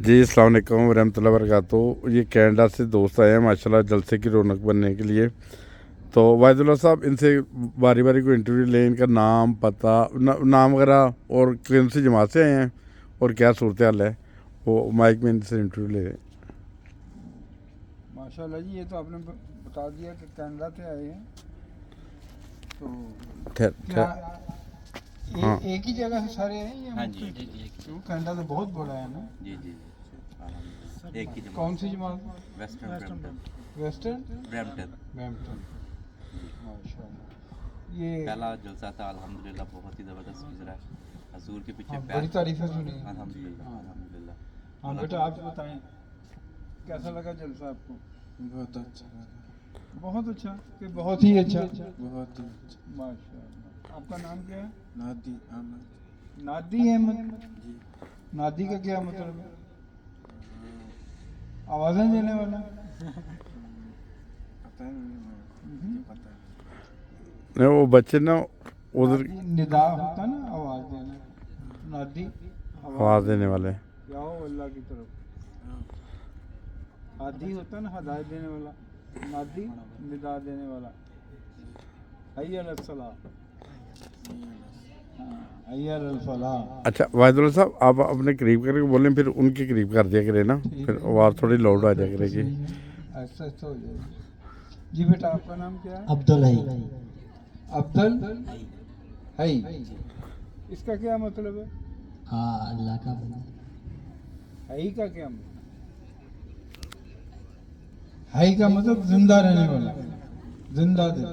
जी अस्सलाम वालेकुम रहमतुल्लाहि व बरकातहू। ये कनाडा से दोस्त आए हैं माशाल्लाह जलसे की रौनक बनने के लिए। तो वाहिदुल्लाह साहब इनसे बारी बारी को इंटरव्यू लें, इनका नाम पता नाम वगैरह और कौन सी जमात से आए हैं और क्या सूरत हाल है, वो माइक में इनसे इंटरव्यू ले रहे हैं। माशाल्लाह जी, ये तो आपने बता दिया कि कनाडा से आए हैं। तो क्या हाँ। एक ही जगह से सारे हैं या हाँ जी, क्यों कनाडा तो बहुत बड़ा है ना। जी जी जी, एक ही जमात। कौन सी जमात? Western Brampton. Western Brampton Brampton. माशाल्लाह। ये पहला जलसा था, अल्हम्दुलिल्लाह बहुत ही ज़बरदस्त गुजरा है। हजूर के पीछे हाँ, बड़ी तारीफें सुनी। अल्हम्दुलिल्लाह अल्हम्दुलिल्लाह। हाँ बेटा, आप बताएं कैसा लगा जलसा आपको? बहुत अच्छा लगा, बहुत अच्छा कि बहुत ही अच्छा? बहुत ही अच्छा। माशाल्लाह। आपका नाम क्या है? नादी अहमद नादी अहमद। जी। नादी का क्या मतलब है? आवाज़ें देने वाला? पता नहीं, मुझे पता है। नहीं वो बच्चे ना उधर निदा होता ना, आवाज़ देना। नादी आवाज़ देने वाले। जाओ अल्लाह की तरफ। हादी होता ना, हदायत देने वाला। नादी निदा देने वाला। हैया अल सलाह, हैया अल फलाह। अच्छा वाहिदुल्लाह साहब आप अपने करीब करके बोलें, फिर उनके करीब कर दिया करें ना, फिर आवाज़ थोड़ी लाउड आ जाया करेगी। ऐसा ऐसा हो जाएगा। जी बेटा, आपका नाम क्या है? अब्दुल है। अब्दुल है। इसका क्या मतलब है? हाँ, अल्लाह का बंदा। है का क्या मतलब? है का मतलब जिंदा रहने वाला, जिंदा दिल।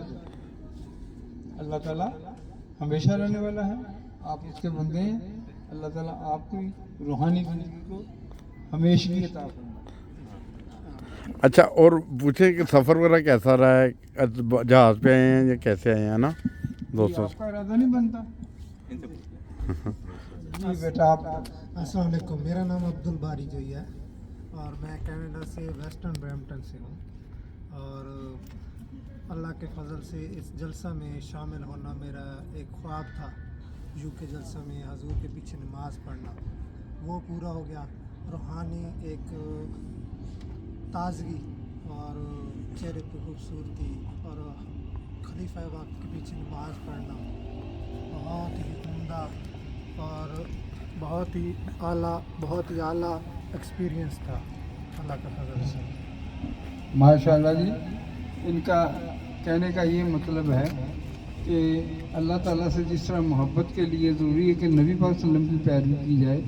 अल्लाह ताला हमेशा रहने वाला है, आप उसके बंदे हैं। अल्लाह ताला आपकी रूहानी जिंदगी को हमेशा अता फरमाए। अच्छा और पूछे कि सफ़र वगैरह कैसा रहा है, जहाज़ पे आए हैं या कैसे आए हैं ना दोस्तों से? आपका इरादा नहीं बनता? इनसे पूछ लें। जी बेटा, आप अस्सलाम वालेकुम, मेरा नाम अब्दुल बारी जोई है और मैं कनाडा से वेस्टर्न ब्रैम्पटन से हूँ। और अल्लाह के फजल से इस जलसा में शामिल होना मेरा एक ख्वाब था। यूके जलसा में हजूर के पीछे नमाज़ पढ़ना, वो पूरा हो गया। रूहानी एक ताज़गी और चेहरे पे खूबसूरती और खलीफा वक्त के पीछे नमाज़ पढ़ना बहुत ही उम्दा और बहुत ही आला एक्सपीरियंस था अल्लाह का फजल से। माशाल्लाह जी, इनका कहने का ये मतलब है कि अल्लाह ताला से जिस तरह मोहब्बत के लिए ज़रूरी है कि नबी पाक सल्लल्लाहु अलैहि वसल्लम की पैरवी की जाए,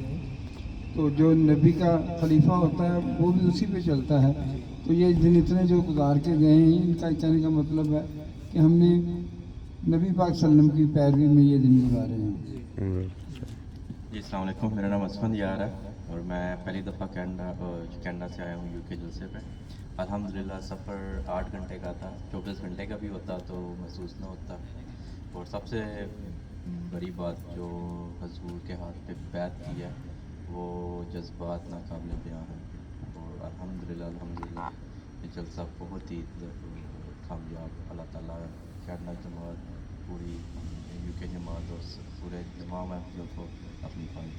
तो जो नबी का खलीफा होता है वो भी उसी पे चलता है। तो ये दिन इतने जो गुजार के गए हैं, इनका कहने का मतलब है कि हमने नबी पाक सल्लल्लाहु अलैहि वसल्लम की पैरवी में ये दिन गुजारे हैं। जी अस्सलाम वालेकुम, मेरा नाम असफंद यार है और मैं पहली दफ़ा कनाडा से आया हूँ यूके जलसे पे। अल्हम्दुलिल्लाह सफ़र 8 घंटे का था, 24 घंटे का भी होता तो महसूस न होता। और सबसे बड़ी बात जो हजूर के हाथ पे बैत की है, वो जज्बात नाकाबिल बयां है। और अल्हम्दुलिल्लाह ये जलसा बहुत ही कामयाब, अल्लाह ताला कनाडा जमात, पूरी यूके जमात और पूरे तमाम महफिलों को अपनी पानी।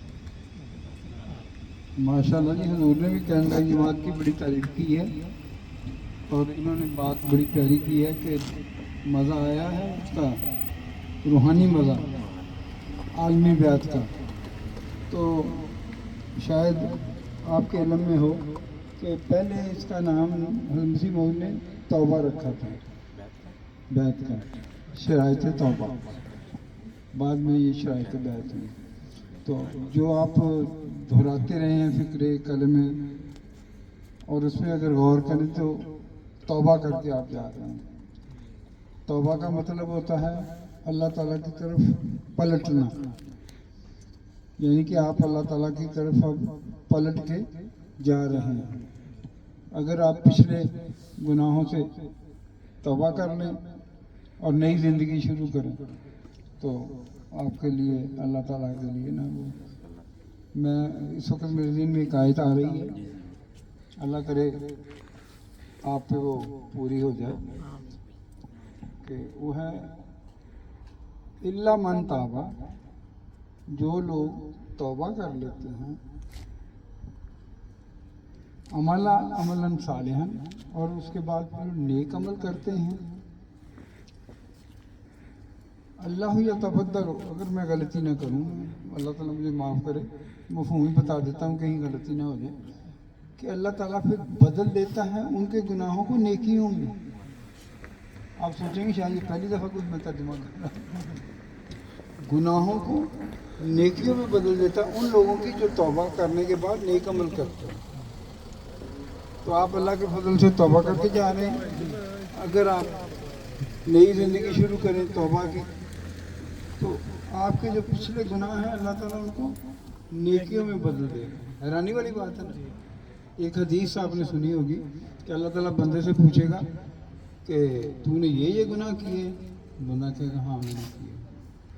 माशाल्लाह जी, हजूर ने भी कनाडा जमात की बड़ी तारीफ की है और इन्होंने बात बड़ी प्यारी की है कि मज़ा आया है उसका, रूहानी मज़ा आलमी बैत का। तो शायद आपके इल्म में हो कि पहले इसका नाम हज़रत मसीह मौद ने तौबा रखा था, बैत का, शराइत तौबा। बाद में ये शराइत बैत हुई। तो जो आप दोहराते रहे हैं फ़िक्र कलमे और उसमें अगर गौर करें तो तौबा करके आप जा रहे हैं। तौबा का मतलब होता है अल्लाह ताला की तरफ पलटना, यानी कि आप अल्लाह ताला की तरफ अब पलट के जा रहे हैं। अगर आप पिछले गुनाहों से तौबा कर लें और नई ज़िंदगी शुरू करें तो आपके लिए, अल्लाह ताला के लिए ना, वो मैं इस वक्त मेरे दिन में एक आयत आ रही है, अल्लाह करे आप पे वो पूरी हो जाए, कि वो है इल्ला मन ताबा, जो लोग तौबा कर लेते हैं अमला अमलन सालिहन, और उसके बाद फिर नेक अमल करते हैं। अल्लाह या तबद्दर, अगर मैं गलती ना करूँ, अल्लाह ताला मुझे माफ़ करे, मफ़हूम ही बता देता हूँ कहीं गलती ना हो जाए, कि अल्लाह ताला फिर बदल देता है उनके गुनाहों को नेकियों में। आप सोचेंगे शायद ये पहली दफ़ा कुछ मैं तर्जुमा कर रहा हूँ। गुनाहों को नेकियों में बदल देता है उन लोगों की जो तौबा करने के बाद नेक अमल करते हैं। तो आप अल्लाह के फजल से तौबा करके जा रहे हैं। अगर आप नई ज़िंदगी शुरू करें तौबा की, तो आपके जो पिछले गुनाह हैं अल्लाह ताला उनको नेकियों में बदल देगा। हैरानी वाली बात है ना। एक हदीस आपने सुनी होगी कि अल्लाह ताला बंदे से पूछेगा कि तूने ये गुनाह किए, बंदा कहेगा हाँ मैंने किए,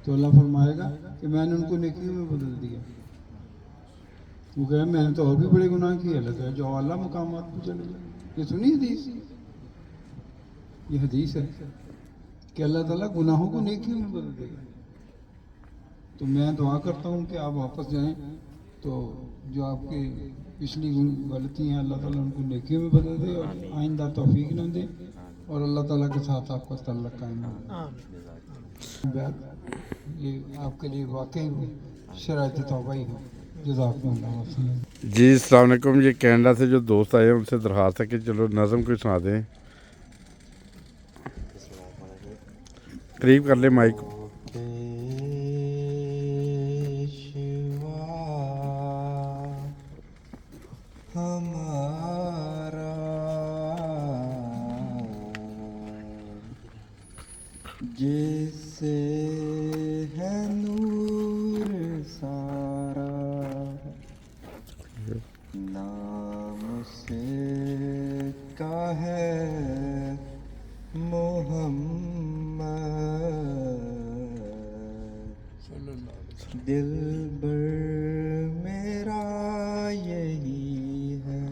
तो अल्लाह फरमाएगा कि मैंने उनको नेकियों में बदल दिया। वो कहे मैंने तो और भी बड़े गुनाह किए, अल्लाह कहे जो अल्लाह मकामात पर चले जाए। ये सुनी हदीस, ये हदीस है कि अल्लाह ताला गुनाहों को नेकियों में बदल देगा। तो मैं दुआ करता हूँ कि आप वापस जाएं, तो जो आपके पिछली गलती हैं अल्लाह ताला उनको नेकियों में बदल दे और आइंदा तौफीक न दे, और अल्लाह ताला के साथ आपका तल्लुक़ कायम हो। ये आपके लिए वाकई शराइत तौबा ही है। जज़ाकुमुल्लाह खैर। जी अस्सलाम वालेकुम। ये कनाडा से जो दोस्त आए हैं उनसे दरख्वास्त है कि चलो नज़म कोई सुना दें। करीब कर ले माइक। हमारा जिससे है नूर सारा, नाम से का है मोहम्मद, दिलबर मेरा यही है,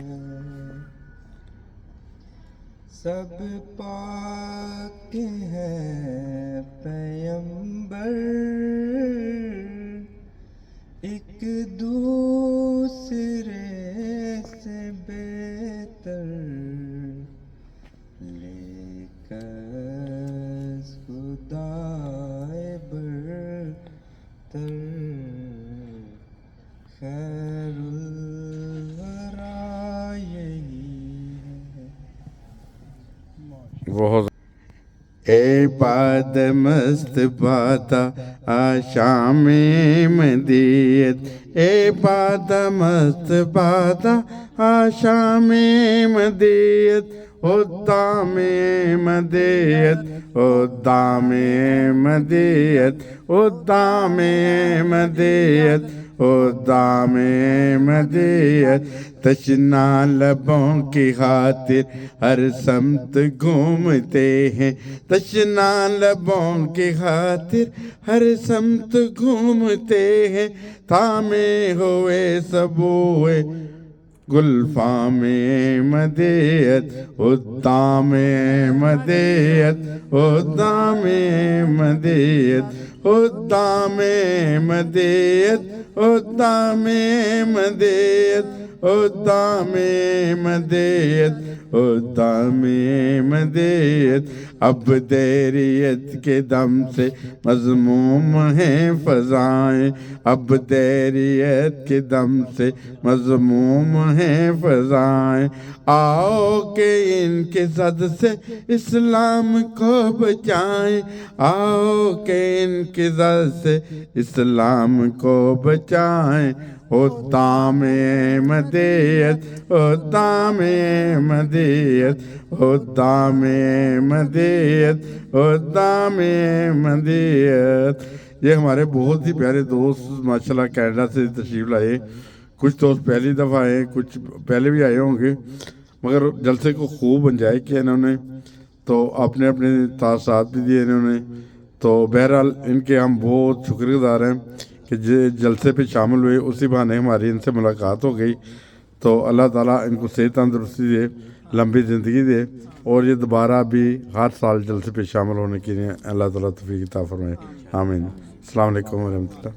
सब पाक हैं पैगंबर, एक दूसरे से बेहतर, लेकर खुदाए बरतर, खैरुल वरा यही है। बहुत ए पाद मस्त पाता आशाम मदीयत, ए पाद मस्त पाता आशाम मदीयत, उद्दाम मदीयत, उद्दाम मदीयत, उद्दाम मदीयत, उद्दाम मदीयत, तशना लबों की खातिर हर समत घूमते हैं, तशना लबों की खातिर हर समत घूमते हैं, थामे हुए सबूए गुलफाम मदीयत, उद्दाम मदीयत, उद्दाम मदीयत, उद्दाम मदीयत, उद्दाम मदीयत, उद्दाम मदीयत, उद्दाम मदीयत, अब देरियत के दम से मज़मूम हैं फ़ज़ाएँ, अब देरियत के दम से मज़मूम हैं फ़ज़ाएँ, आओ के इनके सद से इस्लाम को बचाएं, आओ के इनके सद से इस्लाम को बचाएं, उद्दाम मदीयत, उद्दाम मदीयत, उद्दाम मदीयत, उद्दाम मदीयत। ये हमारे बहुत ही प्यारे दोस्त माशाल्लाह कनाडा से तशरीफ़ लाए। कुछ दोस्त पहली दफ़ा आए, कुछ पहले भी आए होंगे, मगर जलसे को खूब एंजॉय किया इन्होंने, तो अपने अपने तासात भी दिए इन्होंने। तो बहरहाल इनके हम बहुत शुक्रगुज़ार हैं कि जलसे पे शामिल हुए, उसी बहाने हमारी इनसे मुलाकात हो गई। तो अल्लाह ताला इनको सेहत तंदुरुस्ती दे, लंबी ज़िंदगी दे, और ये दोबारा भी हर साल जलसे पे शामिल होने के लिए अल्लाह ताला तौफीक अता फरमाए। आमीन। अस्सलाम वालेकुम व रहमतुल्लाह।